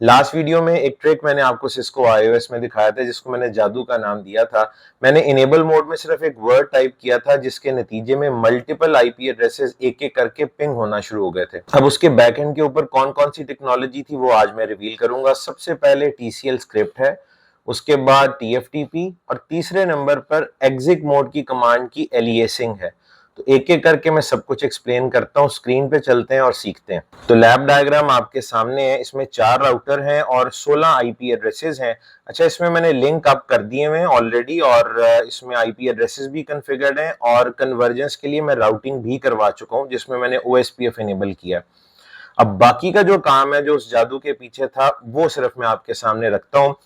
Last video में एक trick मैंने आपको सिस्को आईओएस में दिखाया था जिसको मैंने जादू का नाम दिया था। मैंने इनेबल मोड में सिर्फ एक वर्ड टाइप किया था जिसके नतीजे में मल्टीपल आईपी एड्रेसेस एक एक करके पिंग होना शुरू हो गए थे। अब उसके बैकएंड के ऊपर कौन कौन सी टेक्नोलॉजी थी वो आज मैं रिवील करूंगा। सबसे पहले टीसीएल स्क्रिप्ट है, उसके बाद टीएफटीपी और तीसरे नंबर पर एग्जिट मोड की कमांड की एलियासिंग है। तो एक एक करके मैं सब कुछ एक्सप्लेन करता हूँ। स्क्रीन पे चलते हैं और सीखते हैं। तो लैब डायग्राम आपके सामने है। इसमें 4 राउटर हैं और 16 आईपी एड्रेसेस हैं। अच्छा, इसमें मैंने लिंक अप कर दिए हुए हैं ऑलरेडी और इसमें आईपी एड्रेसेस भी कॉन्फ़िगर्ड हैं और कन्वर्जेंस के लिए मैं राउटिंग भी करवा चुका हूँ जिसमें मैंने ओएसपीएफ इनेबल किया। अब बाकी का जो काम है जो उस जादू के पीछे था वो सिर्फ मैं आपके सामने रखता हूँ।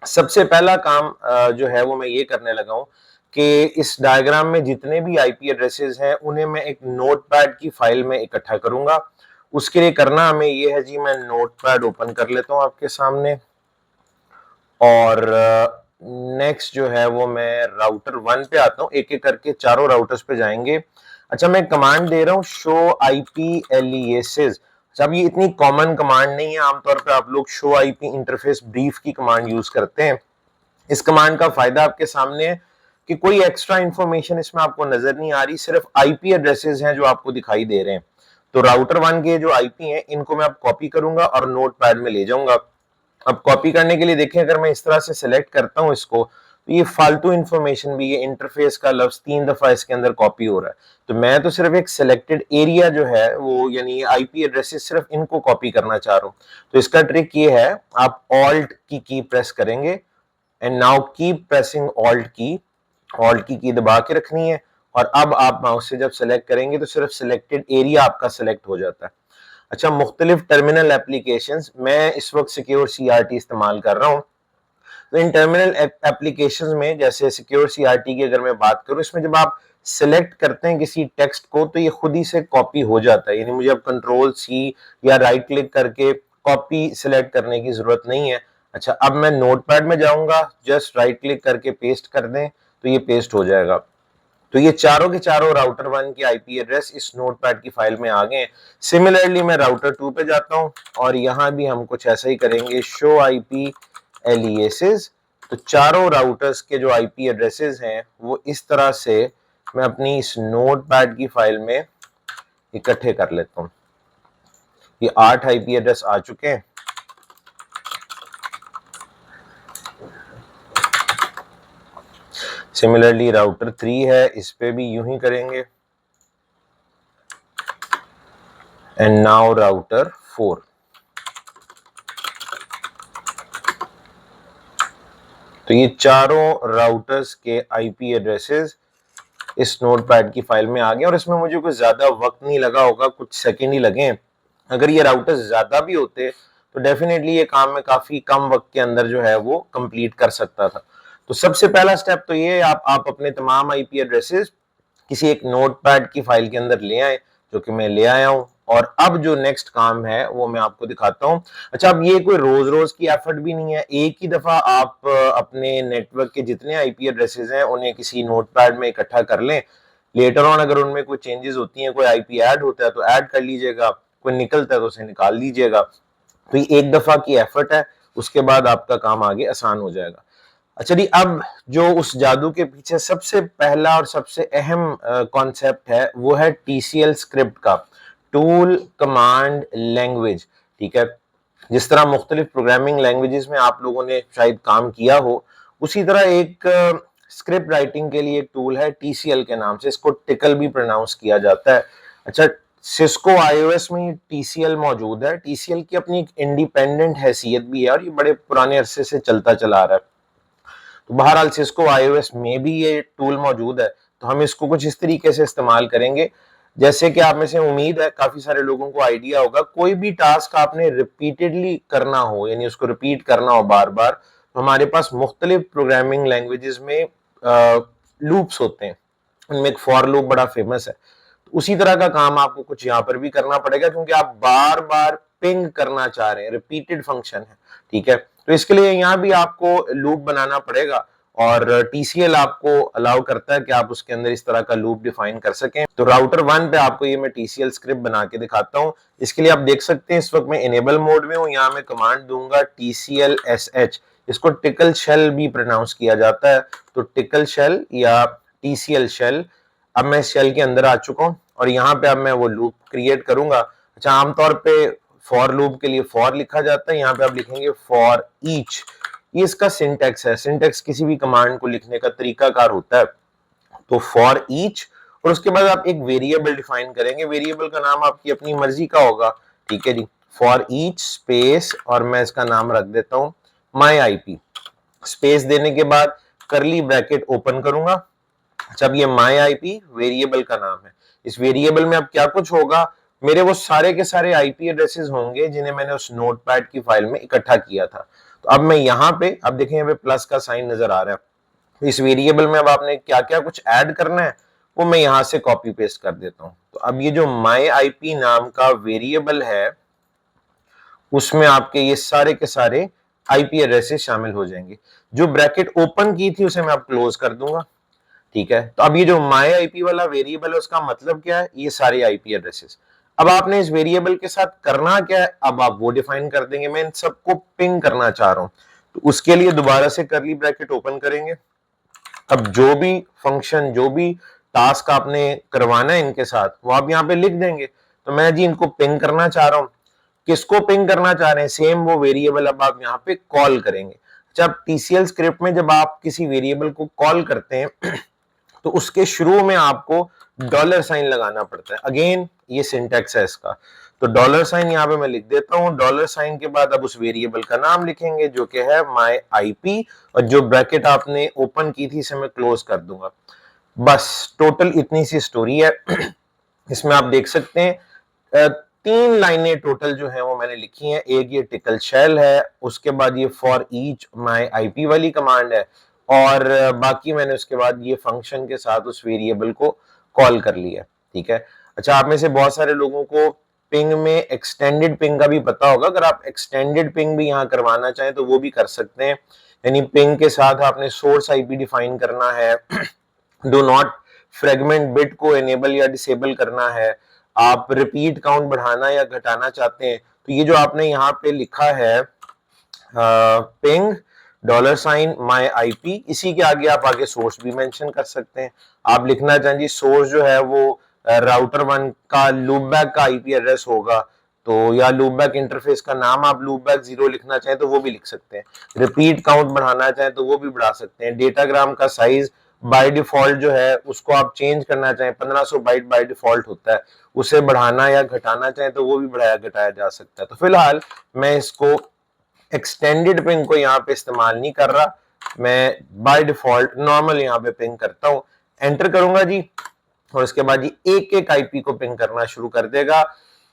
सबसे पहला काम जो है वो मैं ये करने लगा हूँ कि इस डायग्राम में जितने भी आईपी एड्रेसेस हैं उन्हें मैं एक नोटपैड की फाइल में इकट्ठा करूंगा। उसके लिए करना हमें ये है जी, मैं नोटपैड ओपन कर लेता हूं आपके सामने और नेक्स्ट जो है वो मैं राउटर 1 पे आता हूं। एक एक करके चारों राउटर्स पे जाएंगे। अच्छा, मैं कमांड दे रहा हूं शो आईपी एलियासेस। अब ये इतनी कॉमन कमांड नहीं है, आमतौर पे आप लोग शो आईपी इंटरफेस ब्रीफ की कमांड यूज करते हैं। इस कमांड का फायदा आपके सामने है कि कोई एक्स्ट्रा इंफॉर्मेशन इसमें आपको नजर नहीं आ रही, सिर्फ आईपी एड्रेसेस हैं जो आपको दिखाई दे रहे हैं। तो राउटर 1 के जो आईपी हैं इनको मैं अब कॉपी करूंगा और नोटपैड में ले जाऊंगा। अब कॉपी करने के लिए देखें, अगर मैं इस तरह से सिलेक्ट करता हूं इसको तो ये फालतू इंफॉर्मेशन भी, ये इंटरफेस का लफ्ज 3 दफा इसके अंदर कॉपी हो रहा है। तो मैं तो सिर्फ एक सिलेक्टेड एरिया जो है वो यानी आईपी एड्रेसेस सिर्फ इनको कॉपी करना चाह रहा हूं। तो इसका ट्रिक ये है, आप ऑल्ट की प्रेस करेंगे and now keep pressing alt की दबा के रखनी है और अब आप माउस से जब सेलेक्ट करेंगे तो सिर्फ सिलेक्टेड एरिया आपका सेलेक्ट हो जाता है। अच्छा, मुख्तलिफ टर्मिनल एप्लीकेशंस, मैं इस वक्त सिक्योर सीआरटी इस्तेमाल कर रहा हूँ। तो इन टर्मिनल एप्लीकेशंस में जैसे सिक्योर सीआरटी की अगर मैं बात करूँ, इसमें जब आप सिलेक्ट करते हैं किसी टेक्स्ट को तो ये खुद ही से कॉपी हो जाता है, यानी मुझे अब कंट्रोल सी या राइट क्लिक करके कॉपी सिलेक्ट करने की जरूरत नहीं है। अच्छा, अब मैं नोटपैड में जाऊंगा, जस्ट राइट क्लिक करके पेस्ट कर दें तो ये पेस्ट हो जाएगा। तो ये चारों के चारों राउटर 1 के आईपी एड्रेस इस नोटपैड की फाइल में आ गए। सिमिलरली मैं राउटर 2 पे जाता हूं और यहां भी हम कुछ ऐसा ही करेंगे, शो आईपी एलियासेस। तो चारों राउटर्स के जो आईपी एड्रेसेस हैं वो इस तरह से मैं अपनी इस नोटपैड की फाइल में इकट्ठे कर लेता हूं। ये 8 आईपी एड्रेस आ चुके हैं। सिमिलरली राउटर 3 है, इस पे भी यूं ही करेंगे एंड नाउ राउटर 4। तो ये चारों राउटर्स के आईपी एड्रेसेस इस नोटपैड की फाइल में आ गए और इसमें मुझे कुछ ज्यादा वक्त नहीं लगा होगा, कुछ सेकंड ही लगे। अगर ये राउटर्स ज्यादा भी होते तो डेफिनेटली ये काम मैं काफी कम वक्त के अंदर जो है वो कंप्लीट कर सकता था। तो सबसे पहला स्टेप तो ये, आप अपने तमाम आईपी एड्रेसेस किसी एक नोटपैड की फाइल के अंदर ले आए, जो कि मैं ले आया हूं। और अब जो नेक्स्ट काम है वो मैं आपको दिखाता हूं। अच्छा, अब ये कोई रोज रोज की एफर्ट भी नहीं है, एक ही दफा आप अपने नेटवर्क के जितने आईपी एड्रेसेस हैं उन्हें किसी नोटपैड में इकट्ठा कर लें। लेटर ऑन अगर उनमें कोई चेंजेस होती हैं, कोई आईपी ऐड होता है तो ऐड कर लीजिएगा, कोई निकलता है तो उसे निकाल लीजिएगा। तो ये एक दफा की एफर्ट है, उसके बाद आपका काम आगे आसान हो जाएगा। अच्छा जी, अब जो उस जादू के पीछे सबसे पहला और सबसे अहम कॉन्सेप्ट है वो है टीसीएल स्क्रिप्ट का, टूल कमांड लैंग्वेज। ठीक है, जिस तरह मुख्तलिफ प्रोग्रामिंग लैंग्वेजेस में आप लोगों ने शायद काम किया हो, उसी तरह एक स्क्रिप्ट राइटिंग के लिए एक टूल है टीसीएल के नाम से, इसको टिकल भी प्रोनाउंस किया जाता है। अच्छा, सिस्को आईओएस में टीसीएल मौजूद है। टीसीएल की अपनी एक इंडिपेंडेंट हैसियत भी है और ये बड़े पुराने अरसे से चलता चला आ रहा है। तो बहरहाल सिस्को आईओएस में भी ये टूल मौजूद है। तो हम इसको कुछ इस तरीके से इस्तेमाल करेंगे जैसे कि आप में से उम्मीद है काफी सारे लोगों को आइडिया होगा, कोई भी टास्क आपने रिपीटेडली करना हो, यानी उसको रिपीट करना हो बार बार, तो हमारे पास मुख्तलिफ प्रोग्रामिंग लैंग्वेजेस में लूप्स होते हैं। उनमें एक फॉर लूप बड़ा फेमस है। तो उसी तरह का काम आपको कुछ यहाँ पर भी करना पड़ेगा, क्योंकि आप बार बार पिंग करना चाह रहे हैं, रिपीटेड फंक्शन है। ठीक है, तो इसके लिए यहाँ भी आपको लूप बनाना पड़ेगा और TCL आपको अलाउ करता है कि आप उसके अंदर इस तरह का लूप डिफाइन कर सकें। तो राउटर 1 पे आपको ये मैं TCL स्क्रिप्ट बना के दिखाता हूँ। इसके लिए आप देख सकते हैं इस वक्त मैं इनेबल मोड में हूँ। यहाँ मैं कमांड दूंगा TCL-SH, इसको टिकल शेल भी प्रोनाउंस किया जाता है, तो टिकल शेल या TCL शेल। अब मैं इस शेल के अंदर आ चुका हूँ और यहाँ पे अब मैं वो लूप क्रिएट करूंगा। अच्छा, आमतौर पे फॉर लूप के लिए फॉर लिखा जाता है, यहाँ पे आप लिखेंगे फॉर ईच। ये इसका सिंटेक्स है। सिंटेक्स किसी भी कमांड को लिखने का तरीकाकार होता है। तो फॉर ईच, और उसके बाद आप एक वेरिएबल डिफाइन करेंगे। वेरिएबल का नाम आपकी अपनी मर्जी का होगा, ठीक है जी। फॉर ईच स्पेस, और मैं इसका नाम रख देता हूं माई आईपी। स्पेस देने के बाद करली ब्रैकेट ओपन करूंगा। जब ये माई आईपी वेरिएबल का नाम है, इस वेरिएबल में अब क्या कुछ होगा, मेरे वो सारे के सारे आईपी एड्रेसेस होंगे जिन्हें मैंने उस नोटपैड की फाइल में इकट्ठा किया था। तो अब मैं यहाँ पे, अब देखें यहाँ पे प्लस का साइन नजर आ रहा है। इस वेरिएबल में अब आपने क्या क्या कुछ ऐड करना है वो मैं यहाँ से कॉपी पेस्ट कर देता हूँ। तो अब ये जो माई आईपी नाम का वेरिएबल है उसमें आपके ये सारे के सारे आईपी एड्रेसेस शामिल हो जाएंगे। जो ब्रैकेट ओपन की थी उसे मैं अब क्लोज कर दूंगा, ठीक है। तो अब ये जो माई आईपी वाला वेरिएबल है उसका मतलब क्या है, ये सारे आईपी एड्रेसेस। अब आपने इस वेरिएबल के साथ करना क्या है, अब आप वो डिफाइन कर देंगे। मैं इन सबको पिंग करना चाह रहा हूं, तो उसके लिए दोबारा से करली ब्रैकेट ओपन करेंगे। अब जो भी फंक्शन, जो भी टास्क आपने करवाना है इनके साथ, वो आप यहाँ पे लिख देंगे। तो मैं जी इनको पिंग करना चाह रहा हूं। किसको पिंग करना चाह रहे हैं, सेम वो वेरिएबल अब आप यहाँ पे कॉल करेंगे। जब TCL स्क्रिप्ट में जब आप किसी वेरिएबल को कॉल करते हैं तो उसके शुरू में आपको डॉलर साइन लगाना पड़ता है। अगेन ये सिंटेक्स है इसका। तो डॉलर साइन यहाँ पे मैं लिख देता हूँ। डॉलर साइन के बाद अब उस वेरिएबल का नाम लिखेंगे जो कि है माई आईपी, और जो ब्रैकेट आपने ओपन की थी इसे मैं क्लोज कर दूंगा। बस टोटल इतनी सी स्टोरी है। इसमें आप देख सकते हैं 3 लाइनें टोटल जो है वो मैंने लिखी हैं। एक ये टिकल शेल है, उसके बाद ये फॉर ईच माई आईपी वाली कमांड है, और बाकी मैंने उसके बाद ये फंक्शन के साथ उस वेरिएबल को कॉल कर लिया, ठीक है। अच्छा, आप में से बहुत सारे लोगों को पिंग में एक्सटेंडेड पिंग का भी पता होगा। अगर आप एक्सटेंडेड पिंग भी यहाँ करवाना चाहें तो वो भी कर सकते हैं। यानी पिंग के साथ आपने सोर्स आईपी डिफाइन करना है, डू नॉट फ्रेगमेंट बिट को एनेबल या डिसेबल करना है, आप रिपीट काउंट बढ़ाना या घटाना चाहते हैं। तो ये जो आपने यहाँ पे लिखा है ping dollar sign my IP, इसी के आगे आप आगे सोर्स भी मेंशन कर सकते हैं। आप लिखना चाहें जी सोर्स जो है वो राउटर 1 का लूपबैक का आईपी एड्रेस होगा, तो या लूपबैक इंटरफेस का नाम आप लूपबैक 0 लिखना चाहें तो वो भी लिख सकते हैं। रिपीट काउंट बढ़ाना चाहें तो वो भी बढ़ा सकते हैं। डेटाग्राम का साइज बाय डिफॉल्ट जो है उसको आप चेंज करना चाहें, 1500 बाइट बाय डिफॉल्ट होता है, उसे बढ़ाना या घटाना चाहें तो वो भी बढ़ाया घटाया जा सकता है। तो फिलहाल मैं इसको एक्सटेंडेड पिंग को यहाँ पे इस्तेमाल नहीं कर रहा, मैं बाय डिफॉल्ट नॉर्मल यहाँ पे पिंग करता हूँ। एंटर करूंगा जी, और इसके बाद ये एक एक आईपी को पिंग करना शुरू कर देगा।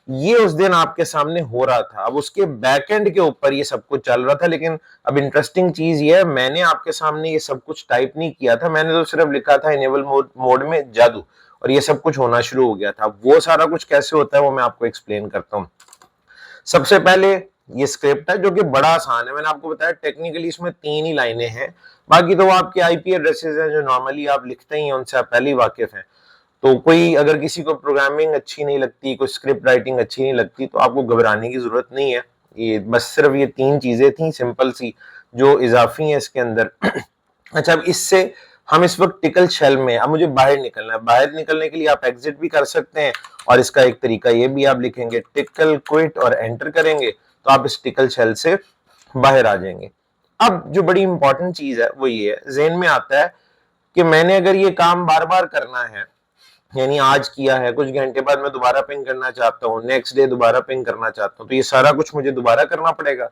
ये उस दिन आपके सामने हो रहा था, अब उसके बैकएंड के ऊपर ये सब कुछ चल रहा था। लेकिन अब इंटरेस्टिंग चीज ये है, मैंने आपके सामने ये सब कुछ टाइप नहीं किया था, मैंने तो सिर्फ लिखा था इनेबल मोड में जादू, और ये सब कुछ होना शुरू हो गया था। वो सारा कुछ कैसे होता है वो मैं आपको एक्सप्लेन करता हूँ। सबसे पहले ये स्क्रिप्ट है जो कि बड़ा आसान है। मैंने आपको बताया टेक्निकली इसमें 3 ही लाइनें हैं, बाकी तो वो आपके आईपी एड्रेसेस हैं जो नॉर्मली आप लिखते ही हैं, उनसे आप पहले ही वाकिफ हैं। तो कोई अगर किसी को प्रोग्रामिंग अच्छी नहीं लगती, कोई स्क्रिप्ट राइटिंग अच्छी नहीं लगती, तो आपको घबराने की जरूरत नहीं है। ये बस सिर्फ ये 3 चीजें थी सिंपल सी जो इजाफी हैं इसके अंदर। अच्छा, अब इससे हम इस वक्त टिकल शेल में, अब मुझे बाहर निकलना है। बाहर निकलने के लिए आप एग्जिट भी कर सकते हैं, और इसका एक तरीका ये भी, आप लिखेंगे टिकल क्विट और एंटर करेंगे तो आप इस टिकल शेल से बाहर आ जाएंगे। अब जो बड़ी इंपॉर्टेंट चीज है वो ये है, ज़हन में आता है कि मैंने अगर ये काम बार बार करना है, यानी आज किया है, कुछ घंटे बाद मैं दोबारा पिंग करना चाहता हूँ, नेक्स्ट डे दोबारा पिंग करना चाहता हूँ, तो ये सारा कुछ मुझे दोबारा करना पड़ेगा।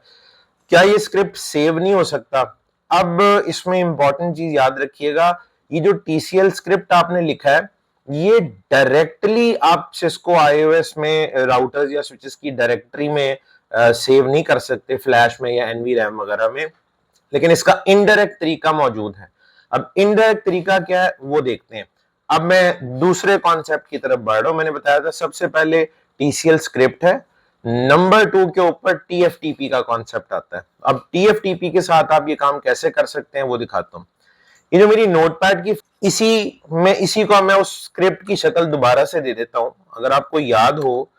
क्या ये स्क्रिप्ट सेव नहीं हो सकता? अब इसमें इंपॉर्टेंट चीज याद रखिएगा, ये जो TCL स्क्रिप्ट आपने लिखा है ये डायरेक्टली आप सिस्को iOS में राउटर्स या स्विचेस की डायरेक्टरी में सेव नहीं कर सकते, फ्लैश में या NVRAM वगैरह में, लेकिन इसका इनडायरेक्ट तरीका मौजूद है। अब इनडायरेक्ट तरीका क्या है वो देखते हैं। अब मैं दूसरे कॉन्सेप्ट की तरफ बढ़ रहा हूं। मैंने बताया था सबसे पहले TCL स्क्रिप्ट है, नंबर 2 के ऊपर TFTP का कॉन्सेप्ट आता है। अब TFTP के साथ आप ये काम कैसे कर सकते हैं वो दिखाता हूं। ये जो मेरी नोटपैड की इसी को मैं उस स्क्रिप्ट की शक्ल दोबारा से दे देता हूं। अगर आपको याद हो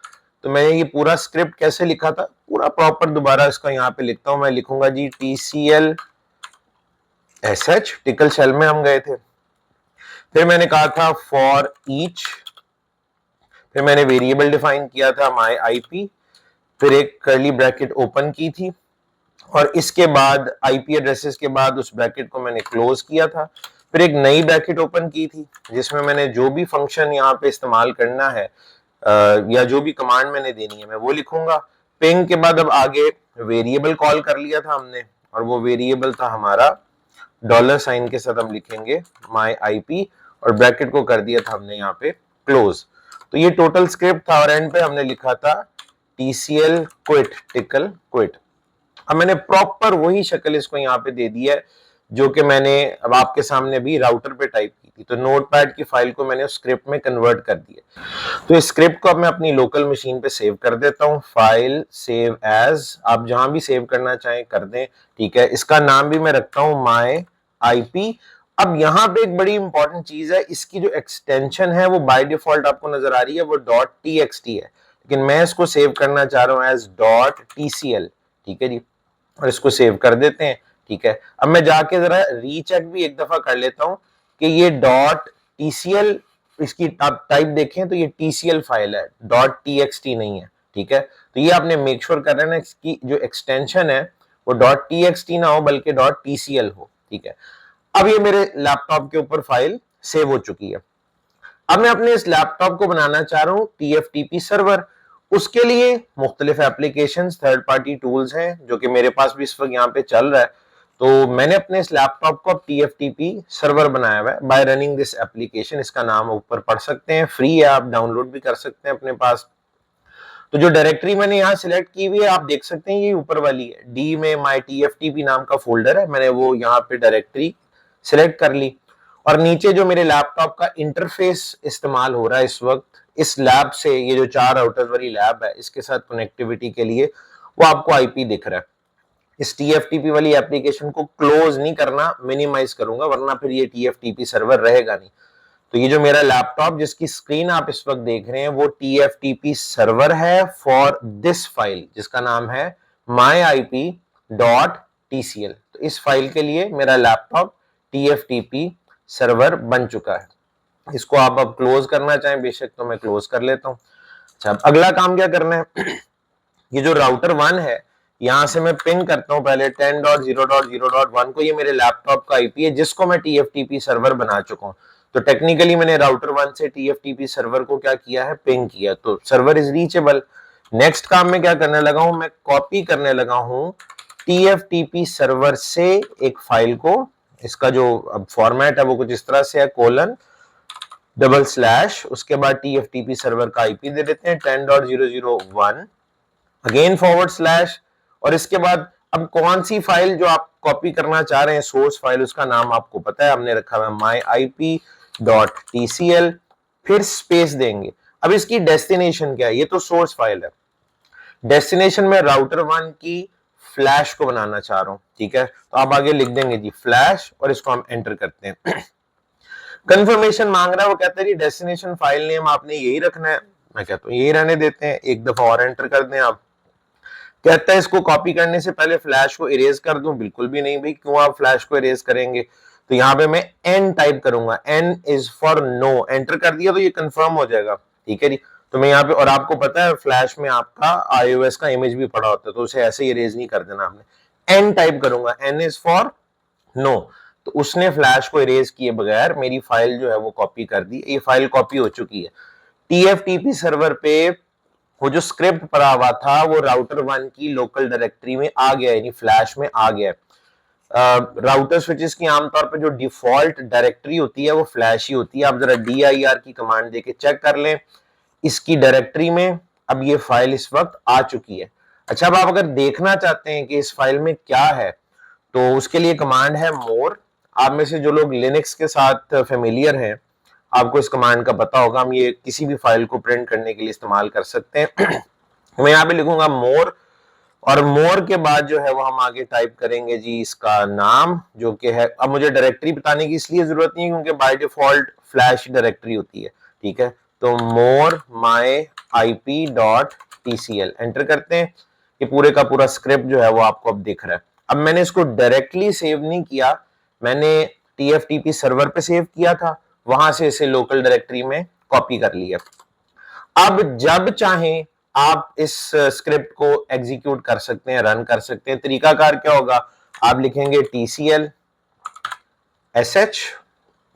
तो मैंने ये पूरा स्क्रिप्ट कैसे लिखा था, पूरा प्रॉपर दोबारा इसका यहाँ पे लिखता हूं। मैं लिखूंगा जी TCL SH, टिकल शेल में हम गए थे। फिर मैंने कहा था फॉर ईच, फिर मैंने वेरिएबल डिफाइन किया था माई IP, फिर एक कर्ली ब्रैकेट ओपन की थी और इसके बाद IP एड्रेसेस के बाद उस ब्रैकेट को मैंने क्लोज किया था। फिर एक नई ब्रैकेट ओपन की थी जिसमें मैंने जो भी फंक्शन यहाँ पे इस्तेमाल करना है या जो भी कमांड मैंने देनी है मैं वो लिखूंगा। पिंग के बाद अब आगे वेरिएबल कॉल कर लिया था हमने और वो वेरिएबल था हमारा $साइन के साथ हम लिखेंगे माई IP और ब्रैकेट को कर दिया था हमने यहाँ पे क्लोज। तो ये टोटल स्क्रिप्ट था और एंड पे हमने लिखा था TCL क्विट, टिकल क्विट। अब मैंने प्रॉपर वही शक्ल इसको यहाँ पे दे दी है जो कि मैंने अब आपके सामने भी राउटर पे टाइप की थी। तो नोटपैड की फाइल को मैंने उस स्क्रिप्ट में कन्वर्ट कर दिया। तो इस स्क्रिप्ट को अब मैं अपनी लोकल मशीन पे सेव कर देता हूँ। फाइल सेव एज, आप जहां भी सेव करना चाहें कर दें, ठीक है। इसका नाम भी मैं रखता हूँ माई IP। अब यहाँ पे एक बड़ी इंपॉर्टेंट चीज है, इसकी जो एक्सटेंशन है वो बाय डिफॉल्ट आपको नजर आ रही है वो .txt है, लेकिन मैं इसको सेव करना चाह रहा हूँ एज .tcl, ठीक है जी। और इसको सेव कर देते हैं, ठीक है। अब मैं जाके जरा रीचेक भी एक दफा कर लेता हूं कि ये .tcl, इसकी आप टाइप देखें तो ये TCL फाइल है, .txt नहीं है, ठीक है। तो ये आपने मेक श्योर कर रहे हैं इसकी जो एक्सटेंशन है वो .txt ना हो बल्कि .tcl हो, ठीक है। अब ये मेरे लैपटॉप के ऊपर फाइल सेव हो चुकी है। अब मैं अपने इस लैपटॉप को बनाना चाह रहा हूं TFTP सर्वर। उसके लिए मुख्तलिफ एप्लीकेशन, थर्ड पार्टी टूल्स हैं जो कि मेरे पास भी इस वक्त यहाँ पे चल रहा है। तो मैंने अपने इस लैपटॉप को अब TFTP सर्वर बनाया हुआ है बाय रनिंग दिस एप्लीकेशन। इसका नाम ऊपर पढ़ सकते हैं, फ्री है, आप डाउनलोड भी कर सकते हैं अपने पास। तो जो डायरेक्टरी मैंने यहाँ सिलेक्ट की हुई है आप देख सकते हैं ये ऊपर वाली है, डी में माई TFTP नाम का फोल्डर है, मैंने वो यहाँ पे डायरेक्टरी सिलेक्ट कर ली। और नीचे जो मेरे लैपटॉप का इंटरफेस इस्तेमाल हो रहा है इस वक्त इस लैब से, ये जो 4 राउटर्स वाली लैब है इसके साथ कनेक्टिविटी के लिए, वो आपको IP दिख रहा है। इस TFTP वाली एप्लीकेशन को क्लोज नहीं करना, मिनिमाइज करूंगा वरना फिर ये TFTP सर्वर रहेगा नहीं। तो ये जो मेरा लैपटॉप जिसकी स्क्रीन आप इस वक्त देख रहे हैं वो TFTP सर्वर है फॉर दिस फाइल जिसका नाम है myip.tcl। तो इस फाइल के लिए मेरा लैपटॉप TFTP सर्वर बन चुका है। इसको आप अब क्लोज करना चाहें बेशक तो मैं क्लोज कर लेता हूं। अच्छा, अब अगला काम क्या करना है ये जो राउटर 1 है यहां से मैं पिंग करता हूं पहले 10.0.0.1 को, ये मेरे लैपटॉप का IP है जिसको मैं TFTP सर्वर बना चुका हूं। तो टेक्निकली मैंने राउटर 1 से TFTP सर्वर को क्या किया है, पिंग किया, तो सर्वर इज रीचेबल। नेक्स्ट काम में क्या करने लगा हूं, मैं कॉपी करने लगा हूं TFTP सर्वर से एक फाइल को। इसका जो अब फॉर्मेट है वो कुछ इस तरह से है, :/, उसके बाद TFTP सर्वर का IP दे देते हैं 10.0.0.1, अगेन /, और इसके बाद अब कौन सी फाइल जो आप कॉपी करना चाह रहे हैं सोर्स फाइल उसका नाम आपको पता है, हमने रखा हुआ है myip.tcl, फिर स्पेस देंगे। अब इसकी डेस्टिनेशन क्या है, ये तो सोर्स फाइल है, डेस्टिनेशन में राउटर 1 की फ्लैश को बनाना चाह रहा हूं, ठीक है। तो आप आगे लिख देंगे जी फ्लैश और इसको हम एंटर करते हैं। कंफर्मेशन मांग रहा है, वो कहता है डेस्टिनेशन फाइल नेम आपने यही रखना है, मैं कहता हूँ यही रहने देते हैं, एक दफा और एंटर कर दें आप। कहता है इसको कॉपी करने से पहले फ्लैश को इरेज कर दूं, बिल्कुल भी नहीं भाई, क्यों आप फ्लैश को इरेज करेंगे। तो यहाँ पे मैं N टाइप करूंगा, N is for no, enter कर दिया तो ये कंफर्म हो जाएगा, ठीक है जी। तो मैं यहाँ पे, और आपको पता है फ्लैश में आपका iOS का इमेज भी पड़ा होता है तो उसे ऐसे ही इरेज नहीं कर देना आपने, N टाइप करूंगा, N इज फॉर नो। तो उसने फ्लैश को इरेज किए बगैर मेरी फाइल जो है वो कॉपी कर दी, ये फाइल कॉपी हो चुकी है। TFTP सर्वर पे वो जो स्क्रिप्ट पड़ा हुआ था वो राउटर 1 की लोकल डायरेक्टरी में आ गया, यानी फ्लैश में आ गया। राउटर स्विचेस की आमतौर पर जो डिफॉल्ट डायरेक्टरी होती है वो फ्लैश ही होती है। आप जरा dir की कमांड देके चेक कर लें, इसकी डायरेक्टरी में अब ये फाइल इस वक्त आ चुकी है। अच्छा, अब आप अगर देखना चाहते हैं कि इस फाइल में क्या है तो उसके लिए कमांड है मोर। आप में से जो लोग लिनक्स के साथ फेमिलियर हैं आपको इस कमांड का पता होगा, हम ये किसी भी फाइल को प्रिंट करने के लिए इस्तेमाल कर सकते हैं। मैं यहाँ पे लिखूंगा मोर और मोर के बाद जो है वो हम आगे टाइप करेंगे जी इसका नाम, जो कि है, अब मुझे डायरेक्टरी बताने की इसलिए जरूरत नहीं है क्योंकि बाय डिफॉल्ट फ्लैश डायरेक्टरी होती है, ठीक है। तो more my IP dot TCL enter करते हैं। ये पूरे का पूरा स्क्रिप्ट जो है वो आपको अब दिख रहा है। अब मैंने इसको डायरेक्टली सेव नहीं किया, मैंने टीएफटीपी सर्वर पे सेव किया था, वहां से इसे लोकल डायरेक्टरी में कॉपी कर लिया। अब जब चाहें आप इस स्क्रिप्ट को एग्जीक्यूट कर सकते हैं, रन कर सकते हैं। तरीकाकार क्या होगा, आप लिखेंगे TCL SH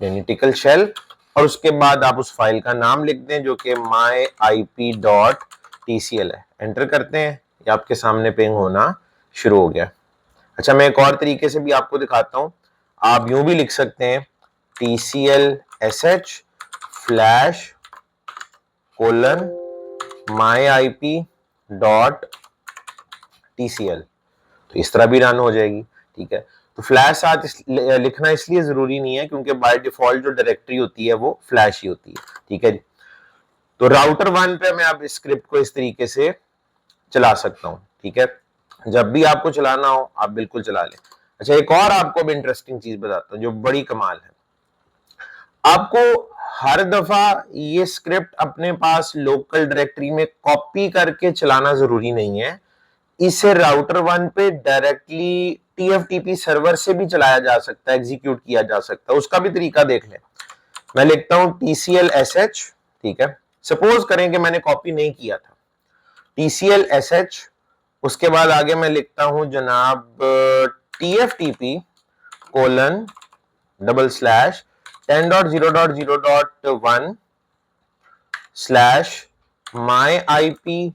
यानी टिकल शेल, और उसके बाद आप उस फाइल का नाम लिख दें जो कि myip.tcl है। एंटर करते हैं, ये आपके सामने पिंग होना शुरू हो गया। अच्छा, मैं एक और तरीके से भी आपको दिखाता हूं। आप यूं भी लिख सकते हैं TCL SH flash colon myip.tcl, तो इस तरह भी रन हो जाएगी, ठीक है। तो फ्लैश साथ लिखना इसलिए जरूरी नहीं है क्योंकि बाय डिफॉल्ट जो डायरेक्टरी होती है वो फ्लैश ही होती है, ठीक है। तो राउटर 1 पे मैं अब इस स्क्रिप्ट को इस तरीके से चला सकता हूं, ठीक है। जब भी आपको चलाना हो आप बिल्कुल चला लें। अच्छा, एक और आपको भी इंटरेस्टिंग चीज बताता हूं जो बड़ी कमाल है। आपको हर दफा ये स्क्रिप्ट अपने पास लोकल डायरेक्टरी में कॉपी करके चलाना जरूरी नहीं है। इसे राउटर 1 पे डायरेक्टली टीएफटीपी सर्वर से भी चलाया जा सकता है, एग्जीक्यूट किया जा सकता है। उसका भी तरीका देख लें। मैं लिखता हूं TCL SH, ठीक है। सपोज करें कि मैंने कॉपी नहीं किया था, TCL SH, उसके बाद आगे मैं लिखता हूं जनाब TFTP colon double slash 10.0.0.1 slash myip.tcl,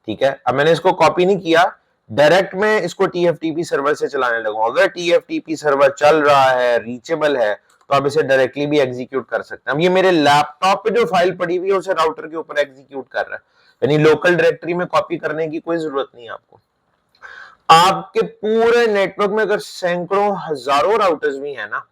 ठीक है। अब मैंने इसको कॉपी नहीं किया, डायरेक्ट मैं इसको TFTP सर्वर से चलाने लगूं। अगर TFTP सर्वर चल रहा है, रीचेबल है, तो आप इसे डायरेक्टली भी एग्जीक्यूट कर सकते हैं। अब ये मेरे लैपटॉप पे जो फाइल पड़ी हुई है उसे राउटर के ऊपर एग्जीक्यूट कर रहा है, यानी लोकल डायरेक्टरी में कॉपी करने की कोई जरूरत नहीं है आपको। आपके पूरे नेटवर्क में अगर सैकड़ों हजारों राउटर्स भी हैं ना,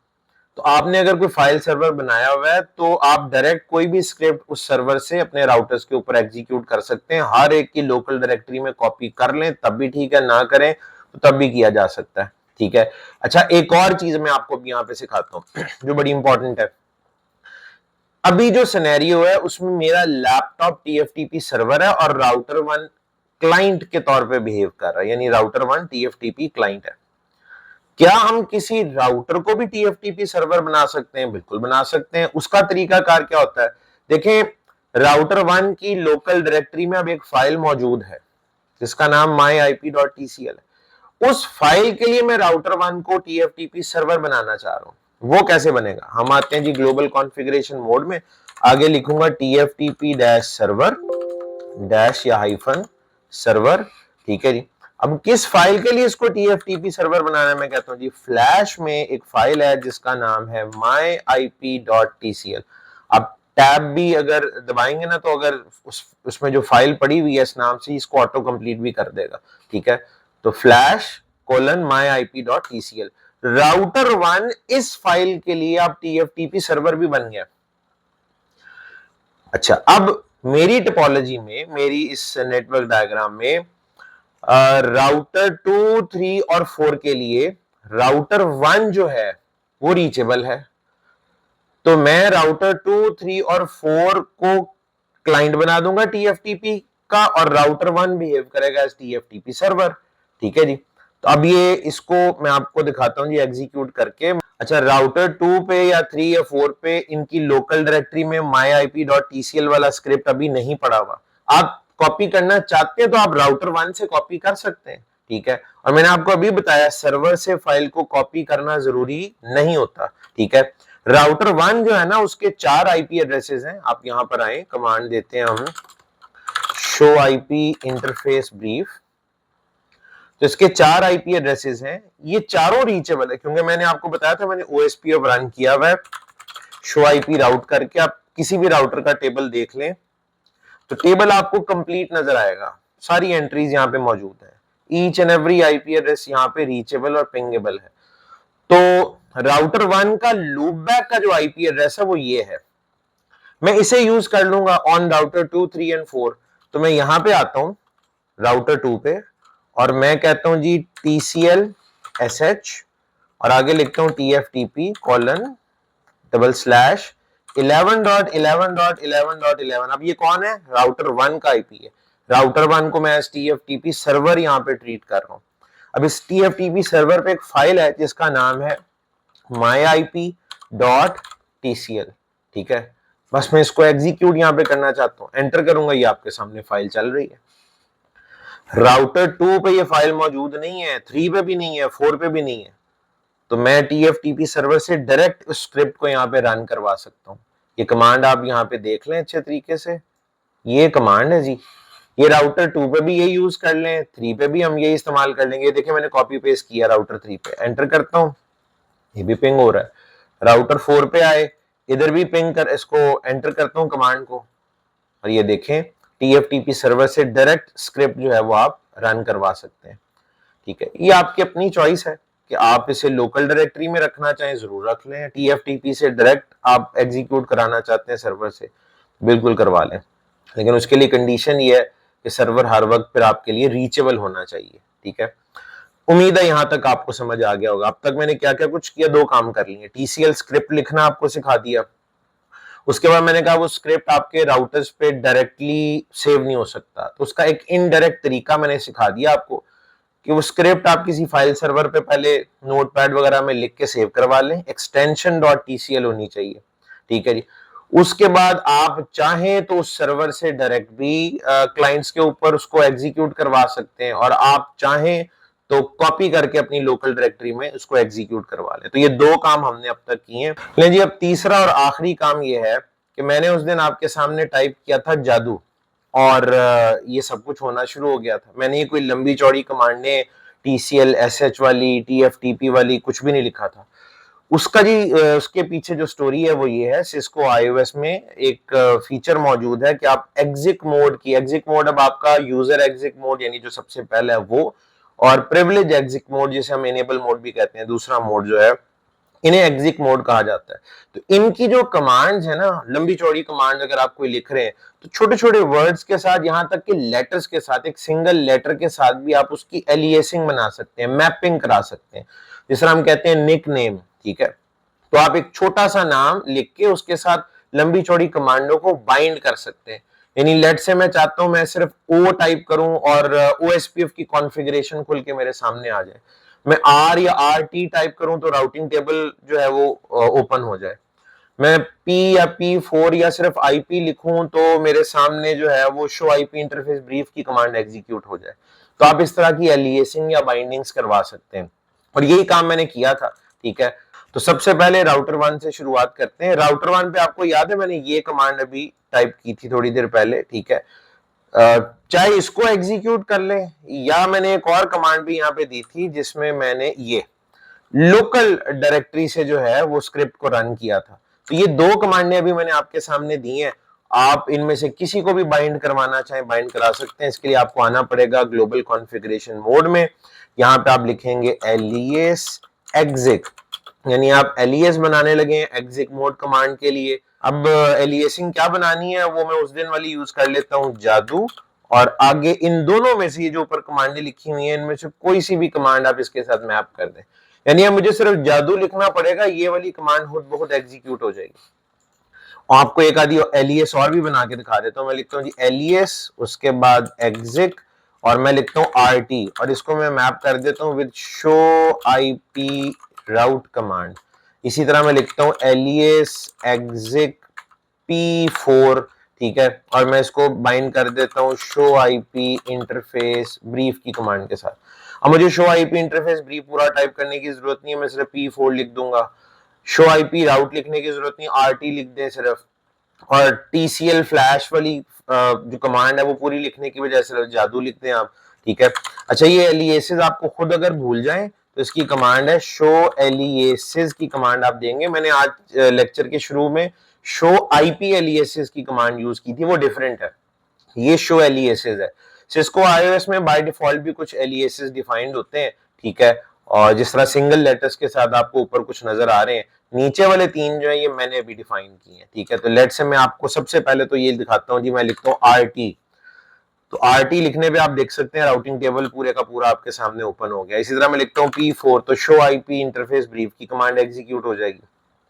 तो आपने अगर कोई फाइल सर्वर बनाया हुआ है तो आप डायरेक्ट कोई भी स्क्रिप्ट उस सर्वर से अपने राउटर्स के ऊपर एग्जीक्यूट कर सकते हैं। हर एक की लोकल डायरेक्टरी में कॉपी कर लें तब भी ठीक है, ना करें तो तब भी किया जा सकता है, ठीक है। अच्छा, एक और चीज मैं आपको यहाँ पे सिखाता हूँ जो बड़ी इंपॉर्टेंट है। अभी जो सिनेरियो है उसमें मेरा लैपटॉप TFTP सर्वर है और राउटर 1 क्लाइंट के तौर पे बिहेव कर रहा है, यानी राउटर 1 TFTP क्लाइंट है। क्या हम किसी राउटर को भी TFTP सर्वर बना सकते हैं? बिल्कुल बना सकते हैं। उसका तरीकाकार क्या होता है, देखें, राउटर 1 की लोकल डायरेक्टरी में अब एक फाइल मौजूद है जिसका नाम myip.tcl है। उस फाइल के लिए मैं राउटर 1 को TFTP सर्वर बनाना चाह रहा हूं। वो कैसे बनेगा, हम आते हैं जी ग्लोबल कॉन्फ़िगरेशन मोड में, आगे लिखूंगा TFTP-सर्वर डैश या हाइफन सर्वर, ठीक है जी। अब किस फाइल के लिए इसको TFTP सर्वर बनाना है, मैं कहता हूं जी फ्लैश में एक फाइल है जिसका नाम है myip.tcl। अब टैब भी अगर दबाएंगे ना तो अगर उसमें जो फाइल पड़ी हुई है इस नाम से, इसको ऑटो कंप्लीट भी कर देगा, ठीक है। तो फ्लैश कोलन myip.tcl, राउटर 1 इस फाइल के लिए आप TFTP सर्वर भी बन गया। अच्छा, अब मेरी टोपोलॉजी में, मेरी इस नेटवर्क डायग्राम में राउटर 2, 3 और 4 के लिए राउटर 1 जो है वो रीचेबल है। तो मैं राउटर 2, 3 और 4 को क्लाइंट बना दूंगा TFTP का और राउटर 1 बिहेव करेगा एज TFTP सर्वर, ठीक है जी। तो अब ये इसको मैं आपको दिखाता हूं जी एग्जीक्यूट करके। अच्छा, राउटर 2 पे या 3 या 4 पे इनकी लोकल डायरेक्टरी में myip.tcl वाला स्क्रिप्ट अभी नहीं पड़ा हुआ। आप कॉपी करना चाहते हैं तो आप राउटर 1 से कॉपी कर सकते हैं, ठीक है। और मैंने आपको अभी बताया सर्वर से फाइल को कॉपी करना जरूरी नहीं होता, ठीक है। राउटर 1 जो है ना उसके 4 IP एड्रेसेस हैं। आप यहां पर आए, कमांड देते हैं हम शो IP इंटरफेस ब्रीफ। तो इसके 4 IP एड्रेसेस हैं, ये चारों रीचेबल है क्योंकि मैंने आपको बताया था मैंने OSPF रन किया हुआ है शो IP राउट करके। आप किसी भी राउटर का टेबल देख लें तो टेबल आपको कंप्लीट नजर आएगा, सारी एंट्रीज यहाँ पे मौजूद है। Each and every IP address यहाँ पे रीचेबल और पिंगेबल है। तो राउटर 1 का लूप बैक का जो IP एड्रेस है वो ये है। मैं इसे यूज कर लूंगा ऑन राउटर 2, 3 एंड 4। तो मैं यहां पे आता हूं, राउटर 2 पे, और मैं कहता हूं जी TCL SH और आगे लिखता हूं TFTP :/11.11.11. अब ये कौन है? राउटर 1 का आईपी है। राउटर 1 को मैं एज TFTP सर्वर यहां पे ट्रीट कर रहा हूं। अब इस TFTP सर्वर पे एक फाइल है जिसका नाम है myip.tcl, ठीक है। बस मैं इसको एग्जीक्यूट यहां पे करना चाहता हूं, एंटर करूंगा, ये आपके सामने फाइल चल रही है। राउटर 2 पे ये फाइल मौजूद नहीं है, 3 पे भी नहीं है, 4 पे भी नहीं है, तो मैं TFTP सर्वर से डायरेक्ट उस स्क्रिप्ट को यहाँ पे रन करवा सकता हूँ। ये कमांड आप यहाँ पे देख लें अच्छे तरीके से, ये कमांड है जी। ये राउटर 2 पे भी यही यूज कर लें, 3 पे भी हम यही इस्तेमाल कर लेंगे। देखिए मैंने कॉपी पेस्ट किया राउटर 3 पे, एंटर करता हूँ, ये भी पिंग हो रहा है। राउटर 4 पे आए, इधर भी पिंग कर, इसको एंटर करता हूँ कमांड को, और ये देखें TFTP सर्वर से डायरेक्ट स्क्रिप्ट जो है वो आप रन करवा सकते हैं, ठीक है। ये आपकी अपनी चॉइस है कि आप इसे लोकल डायरेक्टरी में रखना चाहें, जरूर रख लें। TFTP से डायरेक्ट आप एग्जीक्यूट कराना चाहते हैं सर्वर से, बिल्कुल करवा लें, लेकिन उसके लिए कंडीशन ये है कि सर्वर हर वक्त फिर आपके लिए रीचेबल होना चाहिए, ठीक है। उम्मीद है यहां तक आपको समझ आ गया होगा। अब तक मैंने क्या क्या कुछ किया, 2 काम कर लिए। TCL स्क्रिप्ट लिखना आपको सिखा दिया, उसके बाद मैंने कहा वो स्क्रिप्ट आपके राउटर्स पे डायरेक्टली सेव नहीं हो सकता, तो उसका एक इनडायरेक्ट तरीका मैंने सिखा दिया आपको कि वो स्क्रिप्ट आप किसी फाइल सर्वर पे पहले नोटपैड वगैरह में लिख के सेव करवा लें, एक्सटेंशन .tcl होनी चाहिए, ठीक है जी। उसके बाद आप चाहें तो उस सर्वर से डायरेक्ट भी क्लाइंट्स के ऊपर उसको एग्जीक्यूट करवा सकते हैं, और आप चाहें तो कॉपी करके अपनी लोकल डायरेक्टरी में उसको एग्जीक्यूट करवा लें। तो ये 2 काम हमने अब तक किए हैं। लेकिन जी अब तीसरा और आखिरी काम ये है कि मैंने उस दिन आपके सामने टाइप किया था जादू, और ये सब कुछ होना शुरू हो गया था। मैंने ये कोई लंबी चौड़ी कमांडें TCL SH वाली, TFTP वाली कुछ भी नहीं लिखा था। उसका जी उसके पीछे जो स्टोरी है वो ये है, सिस्को iOS में एक फीचर मौजूद है कि आप एग्जिक मोड, अब आपका यूजर एग्जिक मोड यानी जो सबसे पहले है वो, और प्रिविलेज एग्जिक मोड जिसे हम इनेबल मोड भी कहते हैं, दूसरा मोड जो है, इन्हें एग्जिक मोड कहा जाता है। तो इनकी जो कमांड्स है ना, लंबी चौड़ी कमांड अगर आप कोई लिख रहे हैं तो छोटे छोटे वर्ड्स के साथ, यहां तक कि लेटर्स के साथ, एक सिंगल लेटर के साथ भी आप उसकी एलियासिंग बना सकते हैं, मैपिंग करा सकते हैं, जिस तरह हम कहते हैं निक नेम, ठीक है। तो आप एक छोटा सा नाम लिख के उसके साथ लंबी चौड़ी कमांडों को बाइंड कर सकते हैं। यानी लेट से मैं चाहता हूं मैं सिर्फ ओ टाइप करूं और OSPF की कॉन्फ़िगरेशन खुल के मेरे सामने आ जाए, मैं R या RT टाइप करूं तो राउटिंग टेबल जो है वो ओपन हो जाए, मैं P या P4 या सिर्फ IP लिखूं तो मेरे सामने जो है वो शो IP इंटरफेस ब्रीफ की कमांड एग्जीक्यूट हो जाए। तो आप इस तरह की एलियासिंग या बाइंडिंग्स करवा सकते हैं, और यही काम मैंने किया था, ठीक है। तो सबसे पहले राउटर 1 से शुरुआत करते हैं। राउटर 1 पे आपको याद है मैंने ये कमांड अभी टाइप की थी थोड़ी देर पहले, ठीक है। चाहे इसको एग्जीक्यूट कर लें, या मैंने एक और कमांड भी यहाँ पे दी थी जिसमें मैंने ये लोकल डायरेक्टरी से जो है वो स्क्रिप्ट को रन किया था। तो ये 2 कमांडें अभी मैंने आपके सामने दी हैं। आप इनमें से किसी को भी बाइंड करवाना चाहें बाइंड करा सकते हैं। इसके लिए आपको आना पड़ेगा ग्लोबल कॉन्फ़िगरेशन मोड में, यहाँ पे आप लिखेंगे एलियस एग्जिक, यानी आप एलियस बनाने लगे एग्जिक मोड कमांड के लिए। अब एलियसिंग क्या बनानी है वो मैं उस दिन वाली यूज कर लेता हूं, जादू, और आगे इन दोनों में से ये जो ऊपर कमांडें लिखी हुई हैं इनमें से कोई सी भी कमांड आप इसके साथ मैप कर दें, यानी अब मुझे सिर्फ जादू लिखना पड़ेगा, ये वाली कमांड खुद बहुत एग्जीक्यूट हो जाएगी। और आपको एक आधी एलियस और भी बना के दिखा देता हूं। मैं लिखता हूं जी एलियस, उसके बाद एग्जिक, और मैं लिखता हूं RT, और इसको मैं मैप कर देता हूं with show IP route command. इसी तरह मैं लिखता हूं एलियस एग्जिक P4, ठीक है, और मैं इसको बाइंड कर देता हूं शो IP इंटरफेस ब्रीफ की कमांड के साथ। अब मुझे शो IP इंटरफेस ब्रीफ पूरा टाइप करने की जरूरत नहीं है, मैं सिर्फ P4 लिख दूंगा। शो IP राउट लिखने की जरूरत नहीं, RT लिख दें सिर्फ, और TCL फ्लैश वाली जो कमांड है वो पूरी लिखने की बजाय सिर्फ जादू लिख दें आप, ठीक है। अच्छा, ये एलियासेस आपको खुद अगर भूल जाएं तो इसकी कमांड है शो एलियासेस की कमांड आप देंगे। मैंने आज लेक्चर के शुरू में शो IP एलियासेस की कमांड यूज की थी, वो डिफरेंट है, ये शो एलियासेस है। सिस्को iOS में बाय डिफॉल्ट भी कुछ एलियासेस डिफाइंड होते हैं, ठीक है, और जिस तरह सिंगल लेटर्स के साथ आपको ऊपर कुछ नजर आ रहे हैं, नीचे वाले 3 जो है ये मैंने अभी डिफाइन किए हैं, ठीक है। तो लेट से मैं आपको सबसे पहले तो ये दिखाता हूं जी, मैं लिखता हूं RT, तो RT लिखने पे आप देख सकते हैं राउटिंग टेबल पूरे का पूरा आपके सामने ओपन हो गया। इसी तरह मैं लिखता हूँ P4 तो शो IP इंटरफेस ब्रीफ की कमांड एग्जीक्यूट हो जाएगी।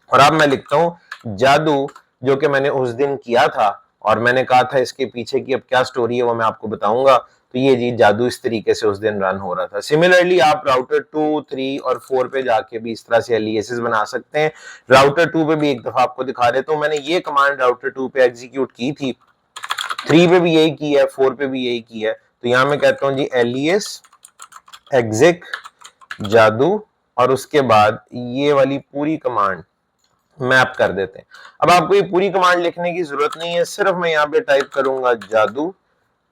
और अब मैं लिखता हूँ जादू, जो कि मैंने उस दिन किया था और मैंने कहा था इसके पीछे की अब क्या स्टोरी है वो मैं आपको बताऊंगा। तो ये जी जादू इस तरीके से उस दिन रन हो रहा था। सिमिलरली आप राउटर 2, 3 और 4 पे जाके भी इस तरह से एलियासेस बना सकते हैं। राउटर 2 पे भी एक दफा आपको दिखा देता हूं, मैंने ये कमांड राउटर 2 पे एग्जीक्यूट की थी, 3 पे भी यही की है, 4 पे भी यही की है। तो यहां मैं कहता हूं जी एलियस एग्जिक जादू और उसके बाद ये वाली पूरी कमांड मैप कर देते हैं। अब आपको ये पूरी कमांड लिखने की जरूरत नहीं है, सिर्फ मैं यहाँ पे टाइप करूंगा जादू,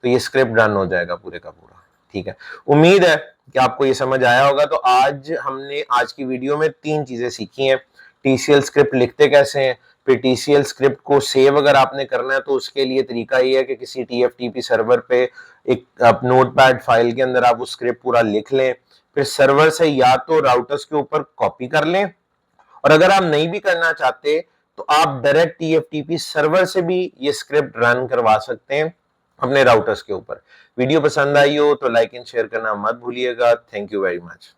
तो ये स्क्रिप्ट रन हो जाएगा पूरे का पूरा। ठीक है, उम्मीद है कि आपको ये समझ आया होगा। तो आज हमने आज की वीडियो में 3 चीजें सीखी हैं। TCL स्क्रिप्ट लिखते कैसे हैं, फिर TCL स्क्रिप्ट को सेव अगर आपने करना है तो उसके लिए तरीका ये है कि किसी TFTP सर्वर पे एक नोटपैड फाइल के अंदर आप वो स्क्रिप्ट पूरा लिख लें, फिर सर्वर से या तो राउटर्स के ऊपर कॉपी कर लें, और अगर आप नहीं भी करना चाहते तो आप डायरेक्ट TFTP सर्वर से भी ये स्क्रिप्ट रन करवा सकते हैं अपने राउटर्स के ऊपर। वीडियो पसंद आई हो तो लाइक एंड शेयर करना मत भूलिएगा। Thank you very much.